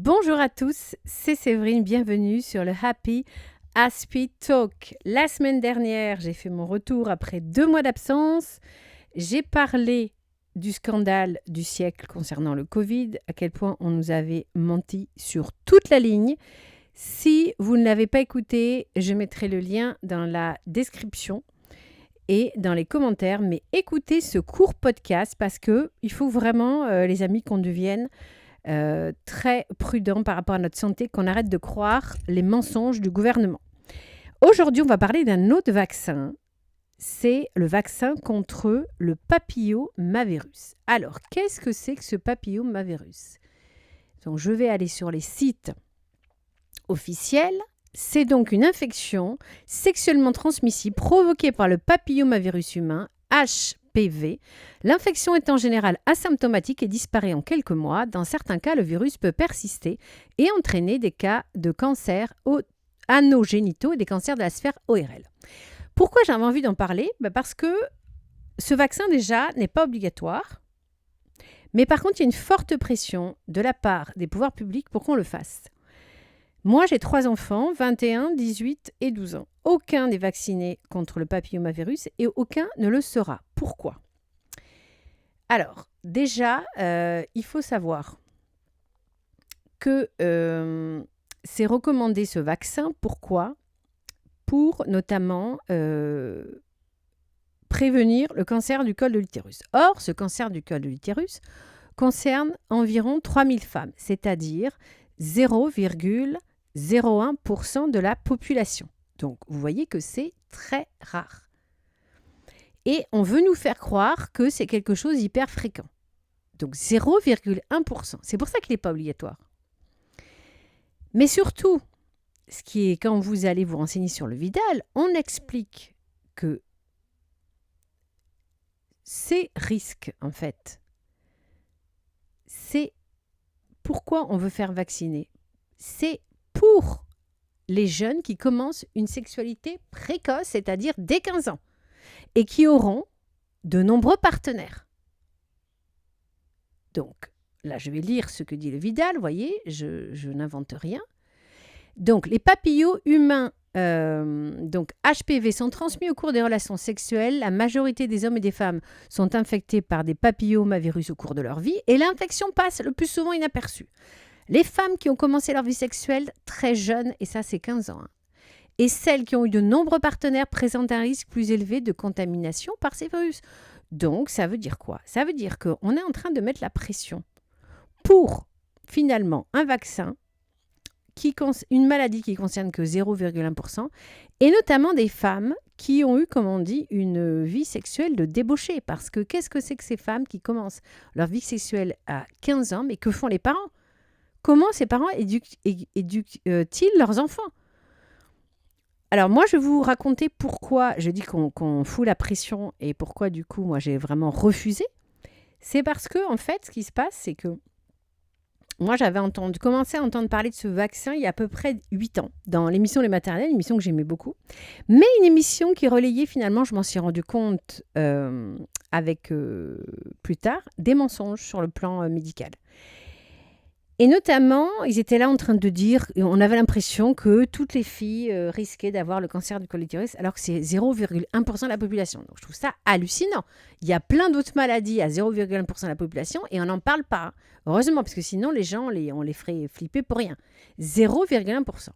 Bonjour à tous, c'est Séverine, bienvenue sur le Happy Aspie Talk. La semaine dernière, j'ai fait mon retour après 2 mois d'absence. J'ai parlé du scandale du siècle concernant le Covid, à quel point on nous avait menti sur toute la ligne. Si vous ne l'avez pas écouté, je mettrai le lien dans la description et dans les commentaires. Mais écoutez ce court podcast parce qu'il faut vraiment, les amis, qu'on devienne très prudent par rapport à notre santé, qu'on arrête de croire les mensonges du gouvernement. Aujourd'hui, on va parler d'un autre vaccin. C'est le vaccin contre le papillomavirus. Alors, qu'est-ce que c'est que ce papillomavirus ? Donc, je vais aller sur les sites officiels. C'est donc une infection sexuellement transmissible provoquée par le papillomavirus humain, HPV. L'infection est en général asymptomatique et disparaît en quelques mois. Dans certains cas, le virus peut persister et entraîner des cas de cancer anogénitaux et des cancers de la sphère ORL. Pourquoi j'avais envie d'en parler ? Parce que ce vaccin, déjà, n'est pas obligatoire. Mais par contre, il y a une forte pression de la part des pouvoirs publics pour qu'on le fasse. Moi, j'ai 3 enfants, 21, 18 et 12 ans. Aucun n'est vacciné contre le papillomavirus et aucun ne le sera. Pourquoi ? Alors, déjà, il faut savoir que c'est recommandé ce vaccin. Pourquoi ? Pour notamment prévenir le cancer du col de l'utérus. Or, ce cancer du col de l'utérus concerne environ 3000 femmes, c'est-à-dire 0,01% de la population. Donc, vous voyez que c'est très rare. Et on veut nous faire croire que c'est quelque chose d'hyper fréquent. Donc, 0,1%. C'est pour ça qu'il n'est pas obligatoire. Mais surtout, ce qui est, quand vous allez vous renseigner sur le Vidal, on explique que ces risques, en fait, c'est pourquoi on veut faire vacciner. C'est pour les jeunes qui commencent une sexualité précoce, c'est-à-dire dès 15 ans, et qui auront de nombreux partenaires. Donc, là, je vais lire ce que dit le Vidal, vous voyez, je n'invente rien. Donc, les papillots humains, donc HPV, sont transmis au cours des relations sexuelles. La majorité des hommes et des femmes sont infectés par des papillomavirus au cours de leur vie et l'infection passe le plus souvent inaperçue. Les femmes qui ont commencé leur vie sexuelle très jeunes, et ça c'est 15 ans, et celles qui ont eu de nombreux partenaires présentent un risque plus élevé de contamination par ces virus. Donc, ça veut dire quoi ? Ça veut dire qu'on est en train de mettre la pression pour, finalement, un vaccin, une maladie qui ne concerne que 0,1%, et notamment des femmes qui ont eu, comme on dit, une vie sexuelle de débauché. Parce que qu'est-ce que c'est que ces femmes qui commencent leur vie sexuelle à 15 ans, mais que font les parents ? Comment ces parents éduquent-ils leurs enfants ? Alors moi, je vais vous raconter pourquoi je dis qu'on fout la pression et pourquoi du coup, moi, j'ai vraiment refusé. C'est parce que, en fait, ce qui se passe, c'est que moi, j'avais commencé à entendre parler de ce vaccin il y a à peu près 8 ans, dans l'émission Les Maternelles, une émission que j'aimais beaucoup, mais une émission qui relayait finalement, je m'en suis rendu compte avec plus tard, des mensonges sur le plan médical. Et notamment, ils étaient là en train de dire, on avait l'impression que toutes les filles risquaient d'avoir le cancer du col de l'utérus, alors que c'est 0,1% de la population. Donc, je trouve ça hallucinant. Il y a plein d'autres maladies à 0,1% de la population et on n'en parle pas. Heureusement, parce que sinon, les gens, on les ferait flipper pour rien. 0,1%.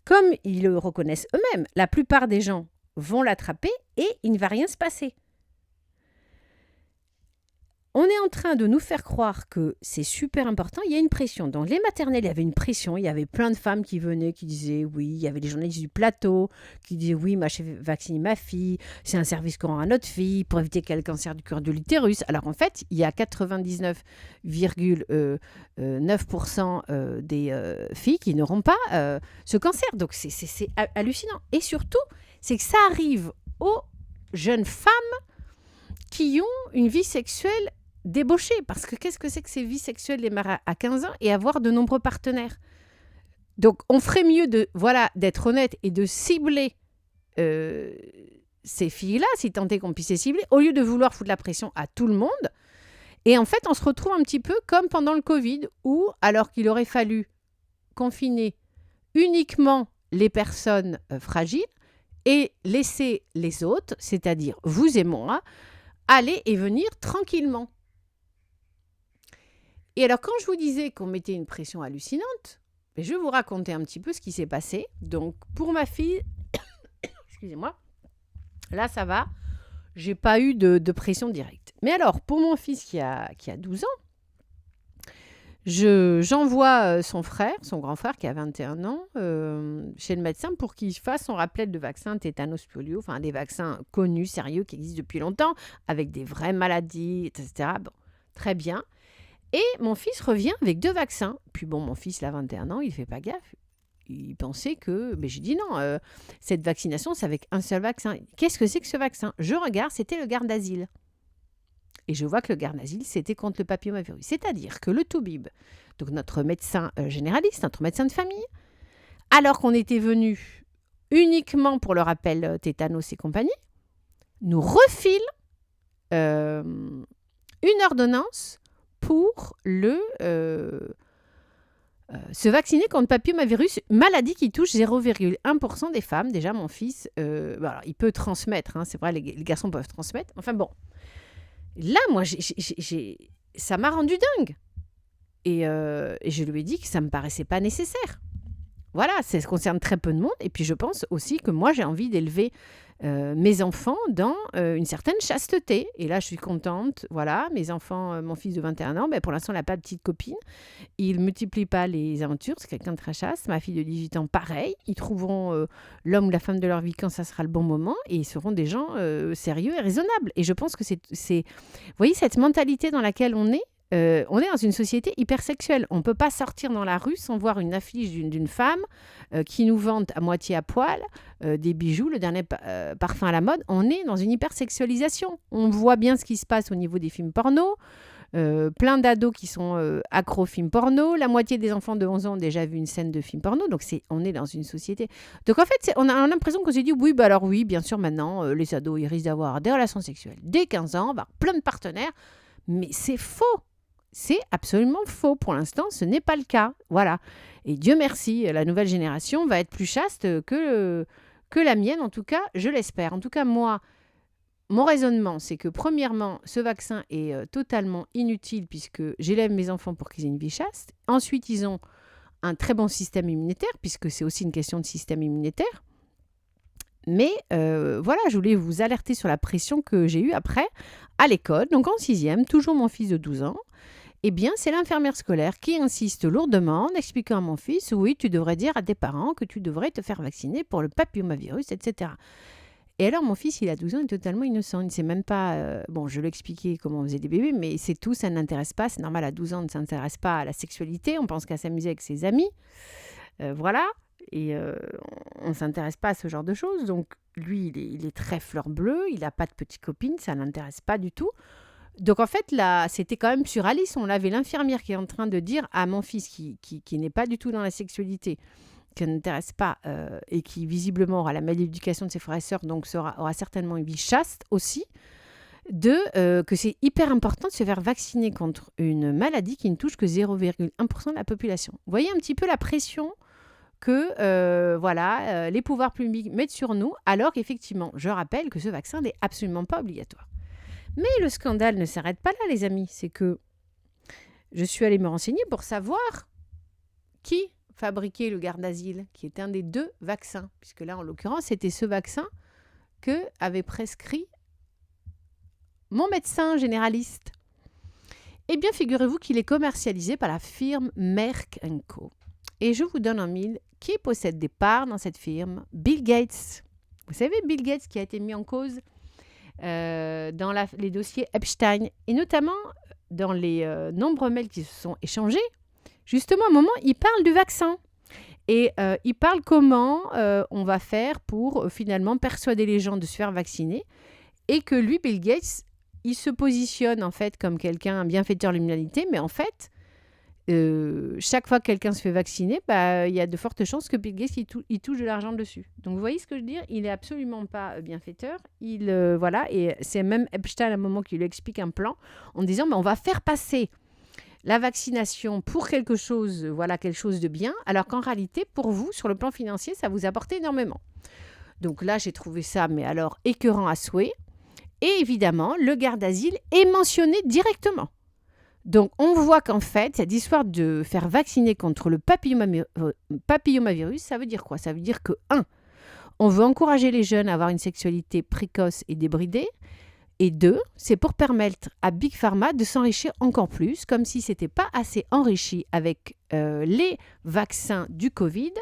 Comme ils le reconnaissent eux-mêmes, la plupart des gens vont l'attraper et il ne va rien se passer. On est en train de nous faire croire que c'est super important. Il y a une pression. Dans les maternelles, il y avait une pression. Il y avait plein de femmes qui venaient, qui disaient oui. Il y avait des journalistes du plateau qui disaient oui, moi, j'ai vacciné ma fille. C'est un service qu'on rend à notre fille pour éviter qu'elle ait le cancer du col de l'utérus. Alors, en fait, il y a 99,9% des filles qui n'auront pas ce cancer. Donc, c'est hallucinant. Et surtout, c'est que ça arrive aux jeunes femmes qui ont une vie sexuelle débauchée. Parce que qu'est-ce que c'est que ces vies sexuelles démarrer à 15 ans et avoir de nombreux partenaires ? Donc, on ferait mieux d'être honnête et de cibler ces filles-là, si tant est qu'on puisse les cibler, au lieu de vouloir foutre la pression à tout le monde. Et en fait, on se retrouve un petit peu comme pendant le Covid, où, alors qu'il aurait fallu confiner uniquement les personnes fragiles et laisser les autres, c'est-à-dire vous et moi, aller et venir tranquillement. Et alors, quand je vous disais qu'on mettait une pression hallucinante, je vais vous raconter un petit peu ce qui s'est passé. Donc, pour ma fille, excusez-moi, là, ça va. J'ai pas eu de pression directe. Mais alors, pour mon fils qui a 12 ans, j'envoie son grand frère qui a 21 ans, chez le médecin pour qu'il fasse son rappel de vaccin tétanos polio, enfin des vaccins connus, sérieux, qui existent depuis longtemps, avec des vraies maladies, etc. Bon, très bien. Et mon fils revient avec 2 vaccins. Puis bon, mon fils, il a 21 ans, il ne fait pas gaffe. Il pensait que... Mais j'ai dit non, cette vaccination, c'est avec un seul vaccin. Qu'est-ce que c'est que ce vaccin? Je regarde, c'était le Gardasil. Et je vois que le Gardasil, c'était contre le papillomavirus. C'est-à-dire que le Toubib, donc notre médecin généraliste, notre médecin de famille, alors qu'on était venu uniquement pour le rappel tétanos et compagnie, nous refile une ordonnance pour se vacciner contre papillomavirus, maladie qui touche 0,1% des femmes. Déjà, mon fils, alors, il peut transmettre, c'est vrai, les garçons peuvent transmettre. Enfin bon, là, moi, ça m'a rendu dingue. Et je lui ai dit que ça ne me paraissait pas nécessaire. Voilà, ça concerne très peu de monde. Et puis, je pense aussi que moi, j'ai envie d'élever mes enfants dans une certaine chasteté. Et là, je suis contente. Voilà, mes enfants, mon fils de 21 ans, pour l'instant, il n'a pas de petite copine. Il ne multiplie pas les aventures. C'est quelqu'un de très chaste. Ma fille de 18 ans, pareil. Ils trouveront l'homme ou la femme de leur vie quand ça sera le bon moment. Et ils seront des gens sérieux et raisonnables. Et je pense que c'est... Vous voyez, cette mentalité dans laquelle on est dans une société hypersexuelle. On ne peut pas sortir dans la rue sans voir une affiche d'une femme qui nous vante à moitié à poil des bijoux, le dernier parfum à la mode. On est dans une hypersexualisation. On voit bien ce qui se passe au niveau des films porno. Plein d'ados qui sont accros films porno. La moitié des enfants de 11 ans ont déjà vu une scène de film porno. Donc, on est dans une société. Donc, en fait, on a l'impression qu'on s'est dit, oui, alors oui, bien sûr, maintenant, les ados, ils risquent d'avoir des relations sexuelles dès 15 ans, avoir plein de partenaires. Mais c'est faux. C'est absolument faux. Pour l'instant, ce n'est pas le cas. Voilà. Et Dieu merci, la nouvelle génération va être plus chaste que la mienne. En tout cas, je l'espère. En tout cas, moi, mon raisonnement, c'est que premièrement, ce vaccin est totalement inutile puisque j'élève mes enfants pour qu'ils aient une vie chaste. Ensuite, ils ont un très bon système immunitaire puisque c'est aussi une question de système immunitaire. Mais voilà, je voulais vous alerter sur la pression que j'ai eue après à l'école. Donc en 6e, toujours mon fils de 12 ans. Eh bien, c'est l'infirmière scolaire qui insiste lourdement en expliquant à mon fils, oui, tu devrais dire à tes parents que tu devrais te faire vacciner pour le papillomavirus, etc. Et alors, mon fils, il a 12 ans, il est totalement innocent. Il ne sait même pas... bon, je lui ai expliqué comment on faisait des bébés, mais c'est tout, ça ne l'intéresse pas. C'est normal, à 12 ans, on ne s'intéresse pas à la sexualité. On pense qu'à s'amuser avec ses amis. Voilà. Et on ne s'intéresse pas à ce genre de choses. Donc, lui, il est très fleur bleue. Il n'a pas de petite copine. Ça ne l'intéresse pas du tout. Donc, en fait, là, c'était quand même sur Alice. On avait l'infirmière qui est en train de dire à mon fils, qui n'est pas du tout dans la sexualité, qui ne l'intéresse pas et qui, visiblement, aura la malédication de ses frères et sœurs, donc aura certainement une vie chaste aussi, que c'est hyper important de se faire vacciner contre une maladie qui ne touche que 0,1% de la population. Vous voyez un petit peu la pression que les pouvoirs publics mettent sur nous, alors qu'effectivement, je rappelle que ce vaccin n'est absolument pas obligatoire. Mais le scandale ne s'arrête pas là, les amis. C'est que je suis allée me renseigner pour savoir qui fabriquait le Gardasil, qui est un des 2 vaccins. Puisque là, en l'occurrence, c'était ce vaccin que avait prescrit mon médecin généraliste. Eh bien, figurez-vous qu'il est commercialisé par la firme Merck & Co. Et je vous donne en mille qui possède des parts dans cette firme. Bill Gates. Vous savez, Bill Gates qui a été mis en cause dans les dossiers Epstein, et notamment dans les nombreux mails qui se sont échangés, justement, à un moment, il parle du vaccin. Et il parle comment on va faire pour finalement persuader les gens de se faire vacciner, et que lui, Bill Gates, il se positionne en fait comme quelqu'un, un bienfaiteur de l'humanité, mais en fait, chaque fois que quelqu'un se fait vacciner, il y a de fortes chances que Bill Gates il touche de l'argent dessus. Donc vous voyez ce que je veux dire, il n'est absolument pas bienfaiteur. Et c'est même Epstein à un moment qui lui explique un plan en disant on va faire passer la vaccination pour quelque chose de bien, alors qu'en réalité, pour vous, sur le plan financier, ça vous apporte énormément. Donc là, j'ai trouvé ça, mais alors, écœurant à souhait. Et évidemment, le garde d'asile est mentionné directement. Donc, on voit qu'en fait, cette histoire de faire vacciner contre le papillomavirus, ça veut dire quoi? Ça veut dire que, 1, on veut encourager les jeunes à avoir une sexualité précoce et débridée. Et 2, c'est pour permettre à Big Pharma de s'enrichir encore plus, comme si ce n'était pas assez enrichi avec les vaccins du Covid.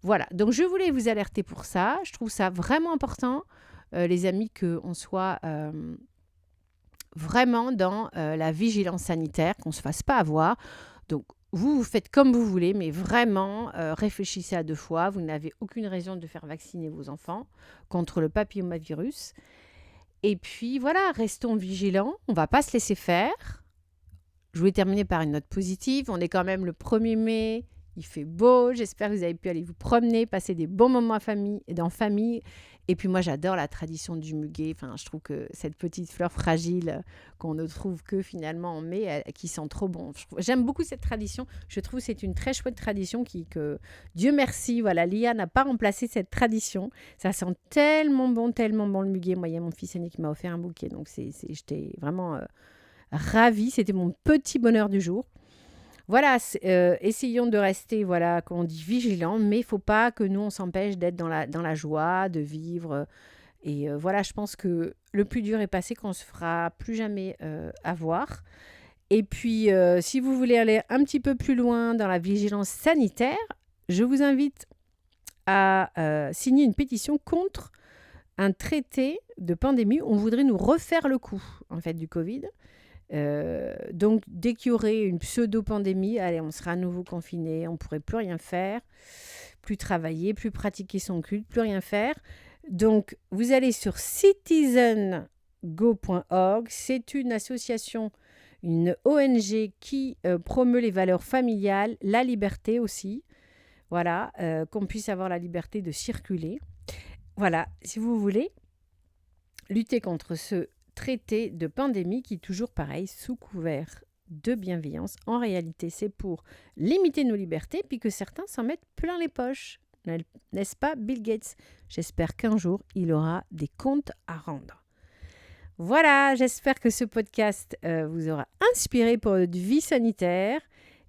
Voilà, donc je voulais vous alerter pour ça. Je trouve ça vraiment important, les amis, qu'on soit vraiment dans la vigilance sanitaire, qu'on ne se fasse pas avoir. Donc, vous faites comme vous voulez, mais vraiment, réfléchissez à 2 fois. Vous n'avez aucune raison de faire vacciner vos enfants contre le papillomavirus. Et puis, voilà, restons vigilants. On ne va pas se laisser faire. Je voulais terminer par une note positive. On est quand même le 1er mai. Il fait beau. J'espère que vous avez pu aller vous promener, passer des bons moments en famille. Et puis moi, j'adore la tradition du muguet. Enfin, je trouve que cette petite fleur fragile qu'on ne trouve que finalement en mai, qui sent trop bon. J'aime beaucoup cette tradition. Je trouve que c'est une très chouette tradition que Dieu merci, voilà, l'IA n'a pas remplacé cette tradition. Ça sent tellement bon le muguet. Moi, il y a mon fils aîné qui m'a offert un bouquet. Donc, j'étais vraiment ravie. C'était mon petit bonheur du jour. Voilà, essayons de rester, voilà, comme on dit, vigilants, mais il ne faut pas que nous, on s'empêche d'être dans la joie, de vivre. Et voilà, je pense que le plus dur est passé, qu'on ne se fera plus jamais avoir. Et puis, si vous voulez aller un petit peu plus loin dans la vigilance sanitaire, je vous invite à signer une pétition contre un traité de pandémie. On voudrait nous refaire le coup, en fait, du Covid. Donc, dès qu'il y aurait une pseudo-pandémie, allez, on sera à nouveau confiné, on ne pourrait plus rien faire, plus travailler, plus pratiquer son culte, plus rien faire. Donc, vous allez sur citizengo.org. C'est une association, une ONG qui promeut les valeurs familiales, la liberté aussi. Voilà, qu'on puisse avoir la liberté de circuler. Voilà, si vous voulez lutter contre ce traité de pandémie qui, toujours pareil, sous couvert de bienveillance, en réalité, c'est pour limiter nos libertés, puis que certains s'en mettent plein les poches. N'est-ce pas, Bill Gates? J'espère qu'un jour, il aura des comptes à rendre. Voilà, j'espère que ce podcast vous aura inspiré pour votre vie sanitaire.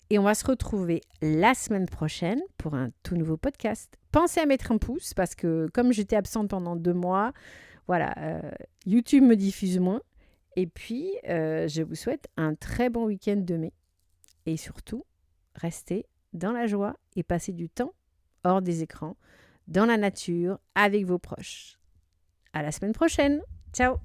Et on va se retrouver la semaine prochaine pour un tout nouveau podcast. Pensez à mettre un pouce, parce que comme j'étais absente pendant 2 mois, voilà, YouTube me diffuse moins. Et puis, je vous souhaite un très bon week-end de mai. Et surtout, restez dans la joie et passez du temps hors des écrans, dans la nature, avec vos proches. À la semaine prochaine. Ciao!